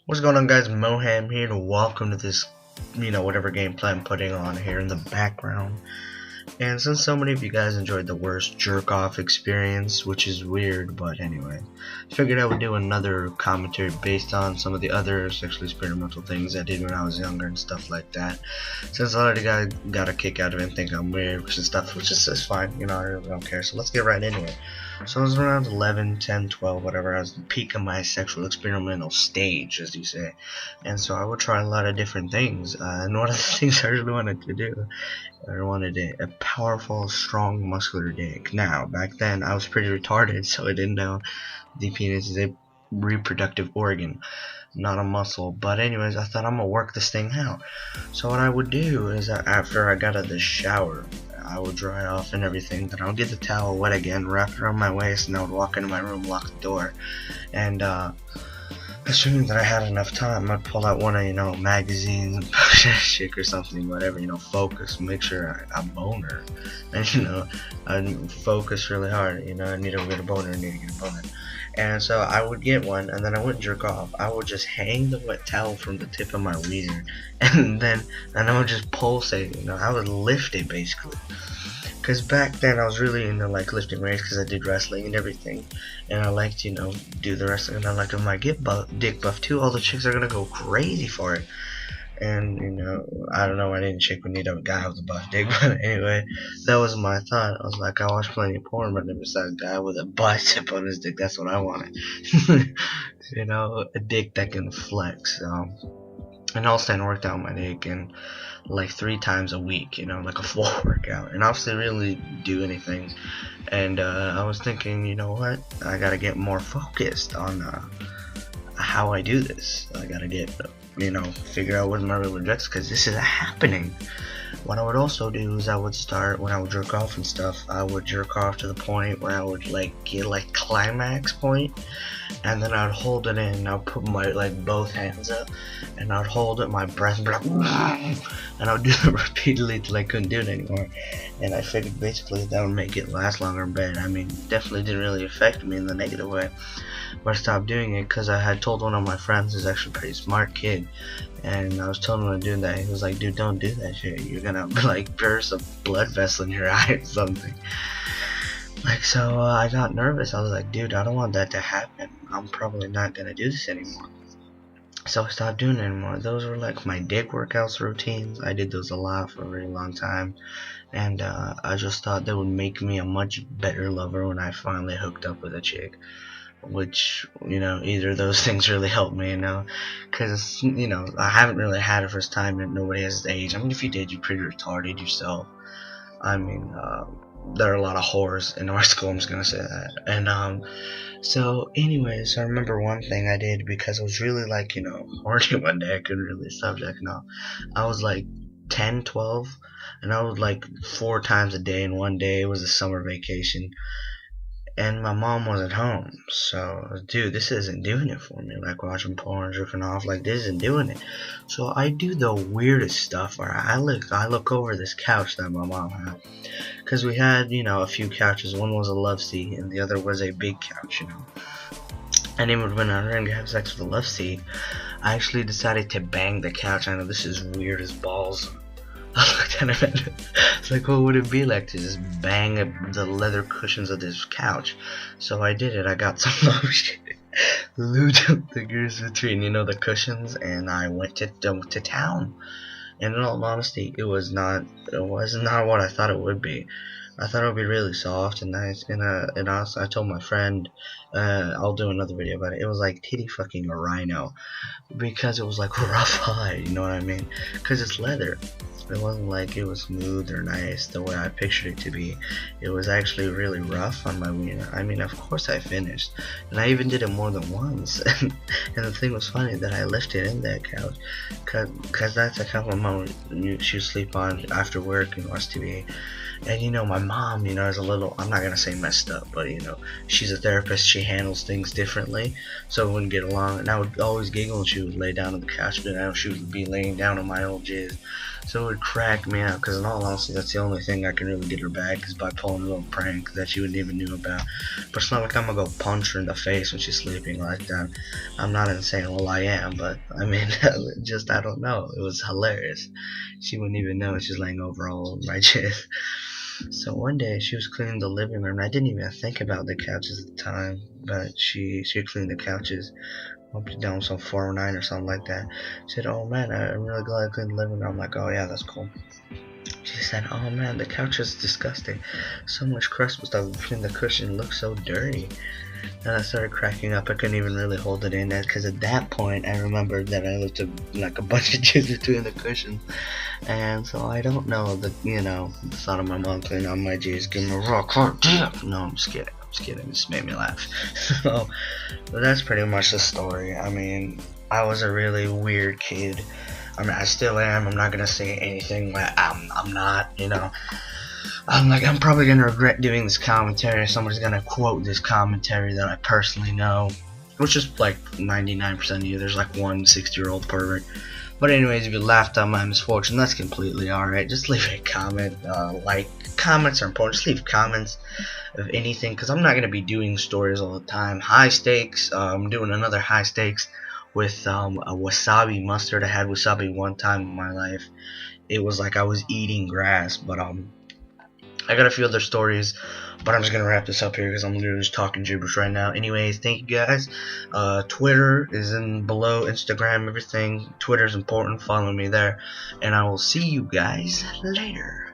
What's going on, guys? Moham here, and welcome to this, whatever gameplay I'm putting on here in the background. And since so many of you guys enjoyed the worst jerk-off experience, which is weird, but anyway, I figured I would do another commentary based on some of the other sexually experimental things I did when I was younger and stuff like that. Since a lot of you guys got a kick out of it and think I'm weird and stuff, which is fine, I really don't care. So let's get right into it. So I was around 11, 10, 12, whatever. I was the peak of my sexual experimental stage, as you say. And so I would try a lot of different things. And one of the things I really wanted to do, I wanted a powerful, strong, muscular dick. Now, back then, I was pretty retarded, so I didn't know the penis is a reproductive organ, not a muscle. But anyways, I thought I'm gonna work this thing out. So what I would do is after I got out of the shower, I would dry off and everything, then I would get the towel wet again, wrap it around my waist, and I would walk into my room, lock the door, and assuming that I had enough time, I'd pull out one of, magazines and push that chick or something, whatever, focus, make sure I boner, and, I'd focus really hard, I need to get a boner, and so I would get one, and then I wouldn't jerk off. I would just hang the wet towel from the tip of my wiener, and I would just pulsate, I would lift it basically. Cause back then I was really into like lifting weights, cause I did wrestling and everything, and I liked do the wrestling, and I like when I get dick buff too, all the chicks are gonna go crazy for it. And I don't know why any chick would need a guy with a buff dick, but anyway, that was my thought. I was like, I watched plenty of porn, but never saw a guy with a bicep on his dick. That's what I wanted. A dick that can flex. And I'll stand worked out my dick and like 3 times a week, like a full workout, and obviously really do anything. And I was thinking, you know what, I gotta get more focused on how I do this. I gotta get figure out what my real objectives, because this is happening. What I would also do is I would start, when I would jerk off and stuff, I would jerk off to the point where I would get climax point, and then I'd hold it in, and I'd put my both hands up, and I'd hold it, my breath, and I would do it repeatedly till I couldn't do it anymore. And I figured basically that would make it last longer in bed. I mean, definitely didn't really affect me in the negative way, but I stopped doing it because I had told one of my friends, who's actually a pretty smart kid, and I was telling him to do that. He was like, dude, don't do that shit, you're gonna burst a blood vessel in your eye or something. So I got nervous. I was like, dude, I don't want that to happen. I'm probably not gonna do this anymore. So I stopped doing it anymore. Those were like my dick workouts routines. I did those a lot for a very long time, and I just thought that would make me a much better lover when I finally hooked up with a chick. Which, either of those things really helped me, because, I haven't really had a first time, and nobody has the age. I mean, if you did, you're pretty retarded yourself. I mean, there are a lot of whores in our school, I'm just gonna say that. And, so anyways, I remember one thing I did, because I was really horny one day. I couldn't really stop jacking off. I was like 10, 12, and I would 4 times a day, and one day it was a summer vacation, and my mom wasn't home. So, dude, this isn't doing it for me. Watching porn, jerking off, this isn't doing it. So I do the weirdest stuff. Where I look over this couch that my mom had, because we had a few couches. One was a love seat, and the other was a big couch. And even when I ran to have sex with the love seat, I actually decided to bang the couch. I know this is weird as balls. I looked at him, it's like, what would it be like to just bang the leather cushions of this couch? So I did it. I got some lotion, lubed up the grease between, the cushions, and I went to town. And in all honesty, it was not what I thought it would be. I thought it would be really soft and nice, and also I told my friend, I'll do another video about it. It was like titty fucking a rhino, because it was like rough hide, you know what I mean? Because it's leather. It wasn't like it was smooth or nice the way I pictured it to be. It was actually really rough on my wiener. I mean, of course I finished, and I even did it more than once. And the thing was funny that I left it in that couch, cause that's a couch my mom she would sleep on after work and watch TV. And you know, my mom, you know, is a little, I'm not gonna say messed up, but you know, she's a therapist, she handles things differently, so we wouldn't get along. And I would always giggle and she would lay down on the couch, but now she would be laying down on my old jizz. So it would crack me up, because in all honesty, that's the only thing I can really get her back, is by pulling a little prank that she wouldn't even knew about. But it's not like I'm gonna go punch her in the face when she's sleeping like that. I'm not insane, well I am, but I mean, just, I don't know, it was hilarious. She wouldn't even know she's laying over all over my jizz. So one day she was cleaning the living room, and I didn't even think about the couches at the time, but she cleaned the couches. Hope you down some 409 or something like that. She said, "Oh man, I'm really glad I cleaned the living room." I'm like, "Oh yeah, that's cool." She said, "Oh man, the couch is disgusting. So much crust was stuff between the cushion. It looks so dirty." And I started cracking up. I couldn't even really hold it in, because at that point I remembered that I looked like a bunch of jizz between the cushions. And so I don't know the thought of my mom cleaning on my jizz, giving me a rock hard dip. No, I'm just kidding. It just made me laugh. So, but that's pretty much the story. I mean, I was a really weird kid. I mean, I still am. I'm not gonna say anything like I'm not. I'm probably gonna regret doing this commentary. Somebody's gonna quote this commentary that I personally know, which is like 99% of you. There's like one 60-year-old pervert. But anyways, if you laughed at my misfortune, that's completely alright. Just leave a comment. Comments are important. Just leave comments of anything, because I'm not gonna be doing stories all the time. High stakes. I'm doing another high stakes with a wasabi mustard. I had wasabi one time in my life. It was like I was eating grass, but I got a few other stories, but I'm just gonna wrap this up here because I'm literally just talking gibberish right now. Anyways, thank you guys. Twitter is in below, Instagram, everything. Twitter is important. Follow me there, and I will see you guys later.